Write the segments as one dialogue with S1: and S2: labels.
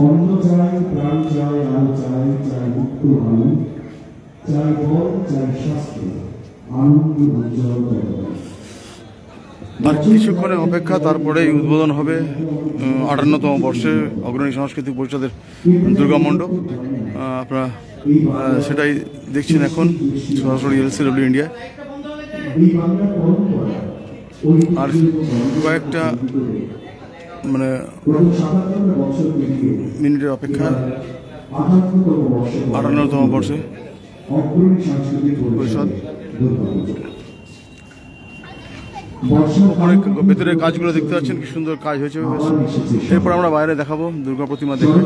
S1: অন্য চাই, প্রাণ চাই, আলো চাই, চাই মুক্ত আলো, চাই বল, চাই শাস্তি, আনন্দ উজ্জ্বল।
S2: আর কিছুক্ষণে অপেক্ষা, তারপরে উদ্বোধন হবে 58তম বর্ষে অগ্রণী সাংস্কৃতিক পরিষদের দুর্গা মণ্ডপ। আপনারা সেটাই দেখছেন এখন সরাসরি LCW ইন্ডিয়া। আর কয়েকটা মানে মিনিটের অপেক্ষা 58তম বর্ষে পরিষদ। ভেতরের কাজগুলো দেখতে পাচ্ছেন কি সুন্দর কাজ হয়েছে। এরপর আমরা বাইরে দেখাবো দুর্গা প্রতিমা দেখে।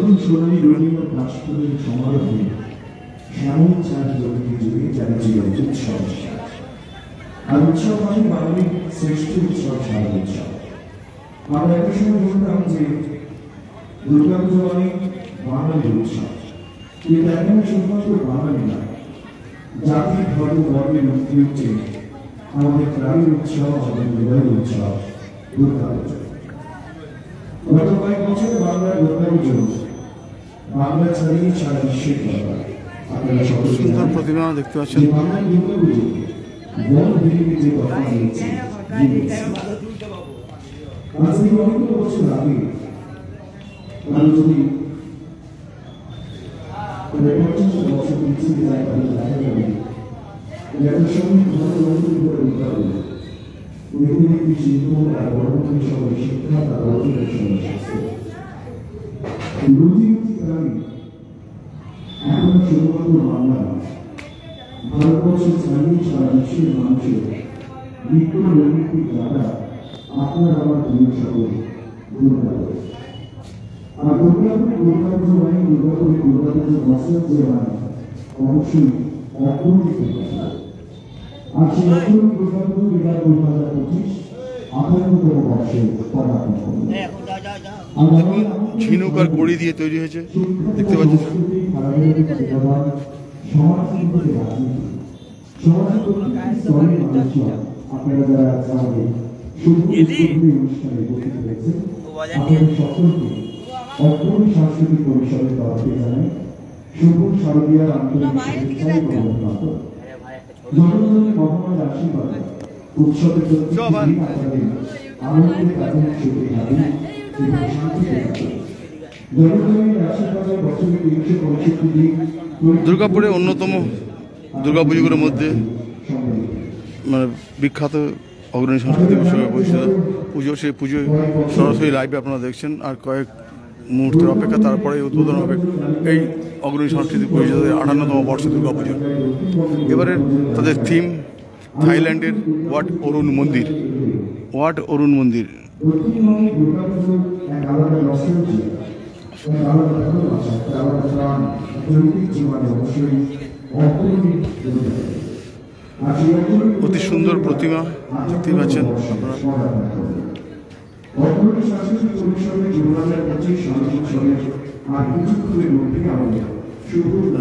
S1: আমরা একই সময় বলতাম যে দুর্গা পুজো মানে বাঙালি উৎসব, কিন্তু এখন শুধুমাত্র বাঙালি না, জাতি ধর্ম বর্ণের মুক্তি হচ্ছে আমাদের প্রাণীর উৎসব, আমাদের হৃদয়ের উৎসব দুর্গা পুজো। গত কয়েক বছরে বাংলার দুর্গা পুজো বাংলা ছাড়িয়ে সারা বিশ্বের দরকার। আপনারা সকলে
S2: সুন্দর প্রতিমা দেখতে পাচ্ছেন।
S1: বাংলার দুর্গা পুজো বড় দিল্লিতে যে কথা দিয়েছে আজ থেকে অনেক বছর আগে আমি যদি 25 বছর পিছিয়ে যাই তাহলে দেখা যাবে এত সময় ভালো নতুন করে উঠতে হবে। একটি শিল্প আর বর্তমান সবাই শিক্ষা তার অর্থনের সমস্যা রুজি প্রাণী এখন শুধুমাত্র বাংলা ভারতবর্ষ ছাড়িয়ে সারা বিশ্বের মানুষের বিজ্ঞান নৈতিক দ্বারা আপনার আমার প্রিয় সকল দুর্গা পুজো। আর দুর্গাপুরে দুর্গা পুজো মানে দুর্গাপুরে দুর্গা পুজো বছর যে মানে অবশ্যই অগ্রণী দুর্গা। আর সেই অগ্রণী দুর্গা পুজো এবার 2025 58তম বর্ষে পদার্পণ করবে।
S2: ঝিনুক আর কড়ি দিয়ে তৈরি হয়েছে দেখতে পাচ্ছেন।
S1: আপনারা যারা আমাদের অগ্রণী সাংস্কৃতিক পরিষদের তরফে জানাই শুভ শারদীয়ার আন্তরিক জনগণের মহামার আশীর্বাদ উৎসবের আনন্দের কারণে সুখে থাকুন এবং শান্তিতে থাকুন। জনগণের আশীর্বাদে বছরের 365 দিন
S2: দুর্গাপুরে অন্যতম দুর্গাপুজোগুলোর মধ্যে মানে বিখ্যাত অগ্রণী সাংস্কৃতিক উৎসবে পরিষদ পুজো। সেই পুজোয় সরাসরি লাইভে আপনারা দেখছেন। আর কয়েক মুহূর্তের অপেক্ষা, তারপরে উদ্বোধন হবে এই অগ্রণী সাংস্কৃতিক পরিষদের 58তম বর্ষে দুর্গাপুজো। এবারে তাদের থিম থাইল্যান্ডের ওয়াট অরুণ মন্দির। ওয়াট অরুণ মন্দির অতি সুন্দর প্রতিমা দেখতে পাচ্ছেন আপনারা।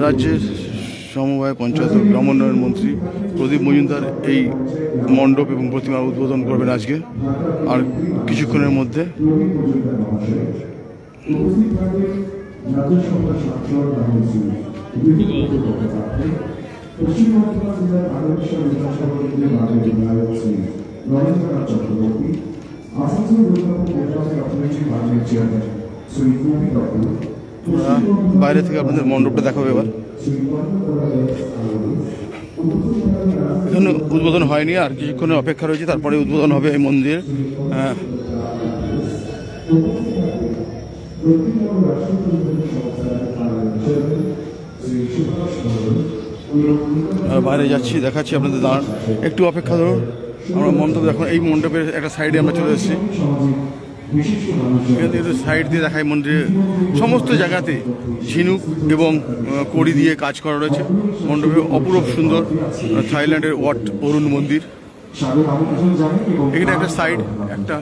S2: রাজ্যের সমবায় পঞ্চায়েত গ্রাম উন্নয়ন মন্ত্রী প্রদীপ মজুমদার এই মণ্ডপ এবং প্রতিমার উদ্বোধন করবেন আজকে আর কিছুক্ষণের মধ্যে। পশ্চিম বর্ধমান জেলার আদর্শ বিধানসভা কেন্দ্রের মাননীয় বিধায়ক শ্রী নরেন্দ্রনাথ চক্রবর্তী, আসানসোল দুর্গাপুর ডেভেলপমেন্ট অথরিটির মাননীয় চেয়ারম্যান শ্রী কবি কাপুর, বাইরে থেকে আপনাদের মণ্ডপটা দেখাবো। এবার এখানে উদ্বোধন হয়নি, আর কিছুক্ষণের অপেক্ষা রয়েছে, তারপরে উদ্বোধন হবে এই মন্দির। বাইরে যাচ্ছি, দেখাচ্ছি আপনাদের। দাঁড়ান, একটু অপেক্ষা ধরুন। আমরা মণ্ডপ এখন এই মণ্ডপের একটা সাইডে আমরা চলে এসেছি।
S1: বিশিষ্ট মানুষজন
S2: এখান থেকে একটু সাইড দিয়ে দেখায় মন্দিরে সমস্ত জায়গাতে ঝিনুক এবং কড়ি দিয়ে কাজ করা রয়েছে। মণ্ডপে অপূরব সুন্দর থাইল্যান্ডের ওয়াট অরুণ মন্দির।
S1: সাদর আমন্ত্রণ জানাই এবং
S2: এখানে একটা সাইড একটা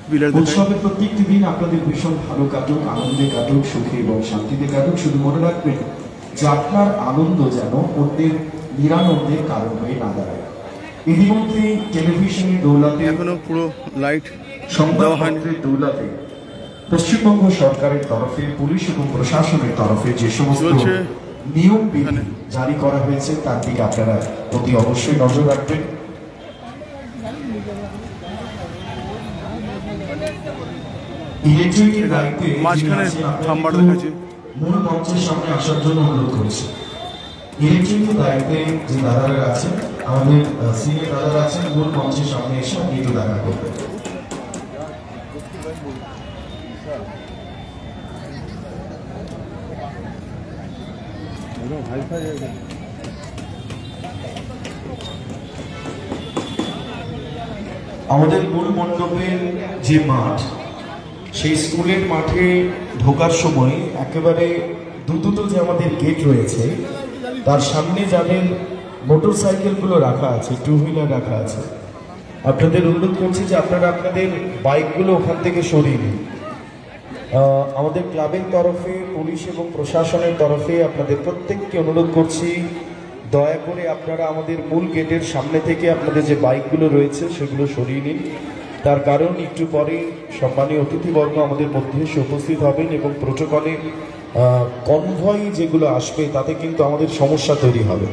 S2: পিলার
S3: উৎসবের প্রত্যেকটি দিন আপনাদের ভীষণ ভালো কাটুক, আনন্দে কাটুক, সুখে এবং শান্তিতে কাটুক। শুধু মনে রাখবেন যে আপনার আনন্দ যেন অন্যের নিরানন্দের কারণ হয়ে না দাঁড়ায়। ইতিমধ্যে টেলিভিশনে দৌলতে
S2: এখনো পুরো লাইট দেওয়া হয়নি।
S3: সংবাদপত্রের দৌলতে পশ্চিমবঙ্গ সরকারের তরফে, পুলিশ এবং প্রশাসনের তরফে যে সমস্ত
S2: চলছে
S3: নিয়ম বিধি জারি করা হয়েছে তার দিকে আপনারা অতি অবশ্যই নজর রাখবেন। ইলেকট্রিকের দায়িত্বে
S2: মাঝখানে থাম্বার দেখাচ্ছে।
S3: মূল মঞ্চের সামনে আসার জন্য অনুরোধ করছি। ইলেকট্রিকের দায়িত্বে যে দাদারা আছেন, আমাদের সিনিয়র দাদারা আছেন, মূল মঞ্চের সামনে এসে একটু দেখা করবেন। আমাদের মূল মণ্ডপের যে মাঠ, সেই স্কুলের মাঠে ঢোকার সময় একেবারে দুটো যে আমাদের গেট রয়েছে, তার সামনে যাদের মোটর সাইকেলগুলো রাখা আছে, টু হুইলার রাখা আছে, আপনাদের অনুরোধ করছি যে আপনারা আপনাদের বাইকগুলো ওখান থেকে সরিয়ে নিন। আমাদের ক্লাবের তরফে, পুলিশ এবং প্রশাসনের তরফে আপনাদের প্রত্যেককে অনুরোধ করছি, দয়া করে আপনারা আমাদের মূল গেটের সামনে থেকে আপনাদের যে বাইকগুলো রয়েছে সেগুলো সরিয়ে নিন। তার কারণ একটু পরে সম্মানীয় অতিথিবর্গ আমাদের মধ্যে এসে উপস্থিত হবেন এবং প্রোটোকলে কনভয় যেগুলো আসবে তাতে কিন্তু আমাদের সমস্যা তৈরি হবে।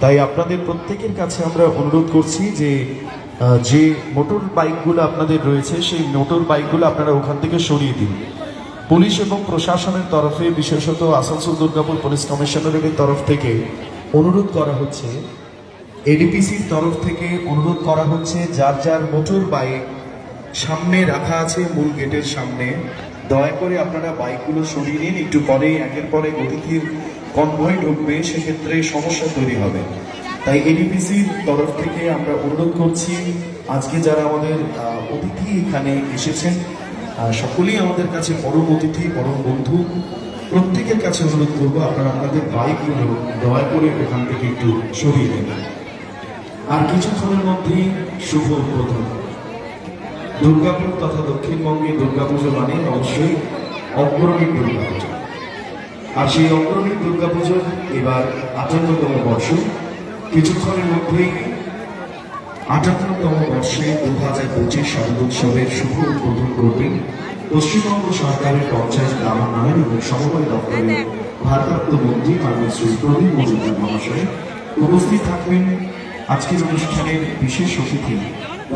S3: তাই আপনাদের প্রত্যেকের কাছে আমরা অনুরোধ করছি যে যে মোটর বাইকগুলো আপনাদের রয়েছে সেই মোটর বাইকগুলো আপনারা ওখান থেকে সরিয়ে দিন। পুলিশ এবং প্রশাসনের তরফে, বিশেষত আসানসোল দুর্গাপুর পুলিশ কমিশনারের তরফ থেকে অনুরোধ করা হচ্ছে, এডিপিসির তরফ থেকে অনুরোধ করা হচ্ছে, যার যার মোটর বাইক সামনে রাখা আছে মূল গেটের সামনে, দয়া করে আপনারা বাইকগুলো সরিয়ে নিন। একটু পরেই একের পরে অতিথির কনভয় ঢুকবে, সেক্ষেত্রে সমস্যা তৈরি হবে। তাই এডিপিসির তরফ থেকে আমরা অনুরোধ করছি, আজকে যারা আমাদের অতিথি এখানে এসেছেন সকলেই আমাদের কাছে পরম অতিথি, পরম বন্ধু, প্রত্যেকের কাছে অনুরোধ করবো আপনারা আপনাদের বাইকগুলো দয়া করে ওখান থেকে একটু সরিয়ে দেবেন। আর কিছুক্ষণের মধ্যেই শুভ উদ্বোধন। দুর্গাপুর তথা দক্ষিণবঙ্গে দুর্গাপুজো মানে অবশ্যই অগ্রণী দুর্গাপুজো। আর সেই অগ্রণী দুর্গাপুজোর এবার ৫৮তম বর্ষ। কিছুক্ষণের মধ্যেই ৫৮তম বর্ষে ২০২৫ শারদোৎসবের শুভ উদ্বোধন করবেন পশ্চিমবঙ্গ সরকারের পঞ্চায়েত গ্রামোন্নয়ন এবং সমবায় দপ্তরের ভারপ্রাপ্ত মন্ত্রী মাননীয় শ্রী প্রদীপ মজুমদার মহাশয়। উপস্থিত থাকবেন আজকের অনুষ্ঠানের বিশেষ অতিথি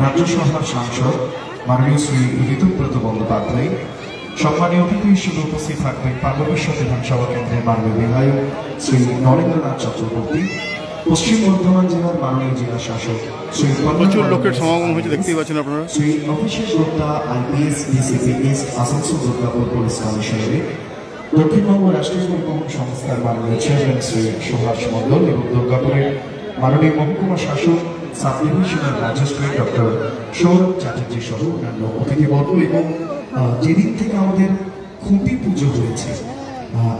S3: রাজ্যসভার সাংসদ মাননীয় শ্রী ঋতুব্রত বন্দ্যোপাধ্যায়। সম্মানীয় অতিথি হিসেবে উপস্থিত থাকবেন পার্বতীশ্বর বিধানসভা কেন্দ্রের মাননীয় বিধায়ক শ্রী নরেন্দ্রনাথ চক্রবর্তী, পশ্চিম বর্ধমান জেলার মাননীয় জেলা শাসক শ্রী
S2: প্রচুর লোকের সমাগম হয়েছে, দেখতেই পাচ্ছেন আপনারা।
S3: Shri Abhishek Gupta, IPS, DCP east, Asansol Durgapur police কমিশনারের, দক্ষিণবঙ্গ রাষ্ট্রীয় পরিবহন সংস্থার মাননীয় চেয়ারম্যান শ্রী সুভাষ মণ্ডল এবং দুর্গাপুরের মাননীয় মহকুমা শাসক sub divisional magistrate doctor Sourav Chatterjee সহ অন্যান্য অতিথিবর্গ। এবং যেদিন থেকে আমাদের খুঁটি পুজো হয়েছে,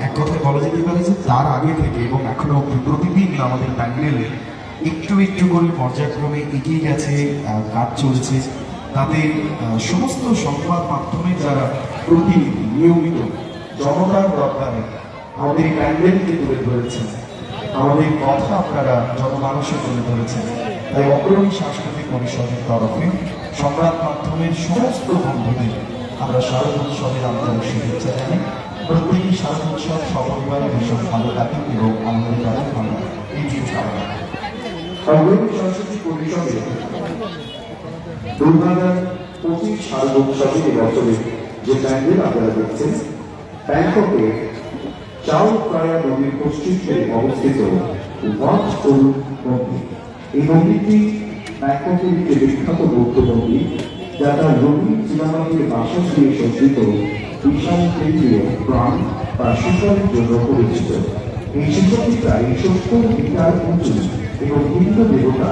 S3: এক কথায় বলা যেতে পারে যে তার আগে থেকে এবং এখনো প্রতিদিন আমাদের প্যান্ডেলে একটু একটু করে পর্যায়ক্রমে এগিয়ে গেছে, কাজ চলছে। তাতে সমস্ত সংবাদ মাধ্যমে যারা প্রতিনিধি নিয়মিত জনতার দরকারে আমাদের এই প্যান্ডেলকে তুলে ধরেছেন, আমাদের কথা আপনারা জনমানসে তুলে ধরেছেন। তাই অগ্রণী সাংস্কৃতিক পরিষদের তরফে সংবাদ মাধ্যমের সমস্ত বন্ধুদের আমরা শারদোৎসবের আন্তরিক শুভেচ্ছা জানাই। প্রত্যেকই শারদোৎসব সপরিবারে ভীষণ ভালো কাটুক এবং আনন্দের কাটুক, আমরা এইটুকু কামনা করি।
S1: অগ্রণী সাংস্কৃতিক পরিষদের ২০২৫ শারদোৎসবের এবছরে যে প্যান্ডেল আপনারা দেখছেন, ব্যাংককে চাও প্রায়া নদীর পশ্চিম তীরে অবস্থিত ওয়াট অরুণ মন্দির। এই মন্দিরটি ব্যাংককের একটি বিখ্যাত বৌদ্ধ মন্দির, যা তার রঙিন চীনামাটির বাসন দিয়ে সজ্জিত বিশাল কেন্দ্রীয় প্রাণ বা শিখরের জন্য পরিচিত। এই শিখরটি প্রায় ৭০ মিটার উঁচু এবং হিন্দু দেবতা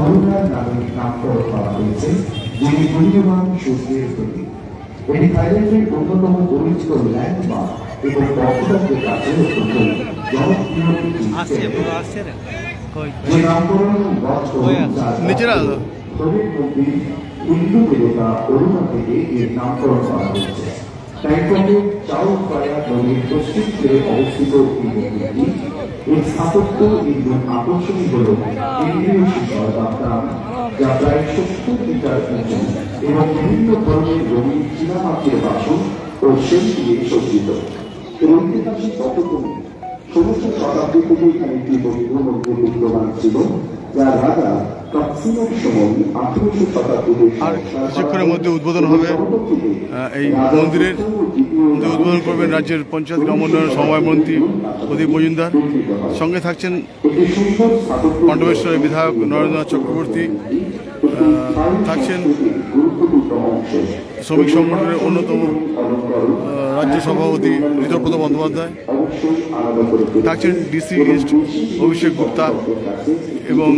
S1: অরুণার নামে নামকরণ করা হয়েছে, যিনি মূল্যবান সূর্যের প্রতীক। এটি থাইল্যান্ডের অন্যতম পরিচিত ল্যান্ডমার্ক এবং পর্যটকদের কাছে অত্যন্ত জনপ্রিয় যে নামকরণ
S2: নিচেরা
S1: হিন্দু দেবতা অরুণা থেকে এর নামকরণ করা হয়েছে। ব্যাংককের চাও ফ্রায়া নদীর পশ্চিম তীরে অবস্থিত এই মন্দিরটি এর স্থাপত্য একদম আকর্ষণীয় হল কেন্দ্রীয় শিখর যাত্রা, যা প্রায় 70 মিটার উঁচু এবং বিভিন্ন ধরনের রঙিন চীনামাটির বাসন ও সেল দিয়ে সজ্জিত। এর ঐতিহাসিক পটভূমি 16শ শতাব্দী থেকে এখানে একটি পবিত্র মন্দির বিদ্যমান ছিল, যা রাজা তৎসিনের সময় 18শ শতাব্দীতে
S2: আর কিছুক্ষণের মধ্যে উদ্বোধন হবে এই মন্দিরের। উদ্বোধন করবেন রাজ্যের পঞ্চায়েত গ্রাম উন্নয়ন সমবায় মন্ত্রী প্রদীপ মজুমদার। সঙ্গে থাকছেন পাণ্ডবেশ্বরের বিধায়ক নরেন্দ্রনাথ চক্রবর্তী, থাকছেন শ্রমিক সংগঠনের অন্যতম রাজ্য সভাপতি ঋতব্রত বন্দ্যোপাধ্যায়, থাকছেন ডিসি ইস্ট অভিষেক গুপ্তা এবং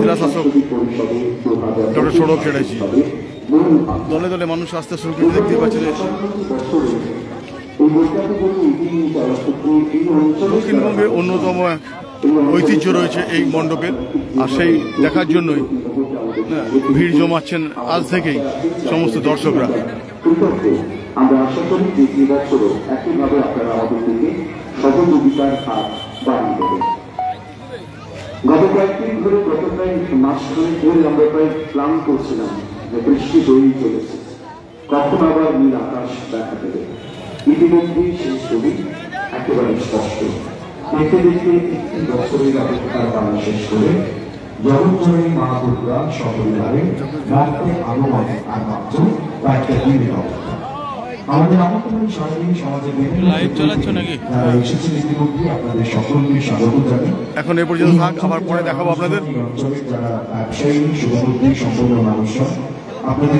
S2: জেলা শাসক ডক্টর সৌরভ চ্যাটার্জি। দলে দলে মানুষ আসতে শুরু করে দেখতে পাচ্ছেন। দক্ষিণবঙ্গে অন্যতম ঐতিহ্য রয়েছে এই মণ্ডপের, আর সেই দেখার জন্যই ভিড় জমাচ্ছেন আজ থেকেই সমস্ত দর্শকরা।
S1: আমরা আশা করি যে বছরও একইভাবে আপনারা আমাদের দিকে সহযোগিতার হাত বাড়িয়ে দেবেন। গত কয়েকদিন ধরে গত প্রায় মাস ধরে আমরা প্রায় প্ল্যান করছিলাম যে বৃষ্টি হয়েই চলেছে, কখন আবার নীল আকাশ দেখা দেবে। ইতিমধ্যেই সেই ছবি একেবারে স্পষ্ট। দেখতে দেখতে একটি বছরের অপেক্ষার পালা শেষ করে জগৎজননী মা দুর্গা সপরিবারে রাত্রে আগমনে আর মাত্র কয়েকটা দিনের অপেক্ষা। আমাদের আমন্ত্রণ সারাদিন সমাজের
S2: লাইভ চালাচ্ছ নাকি?
S1: যারা এসেছেন ইতিমধ্যে আপনাদের সকলকে স্বাগত জানাই।
S2: এখন এ পর্যন্ত থাক, আবার পরে দেখাবো আপনাদের।
S1: যারা ব্যবসায়ী শুভবুদ্ধি সম্পন্ন মানুষরা আপনাদের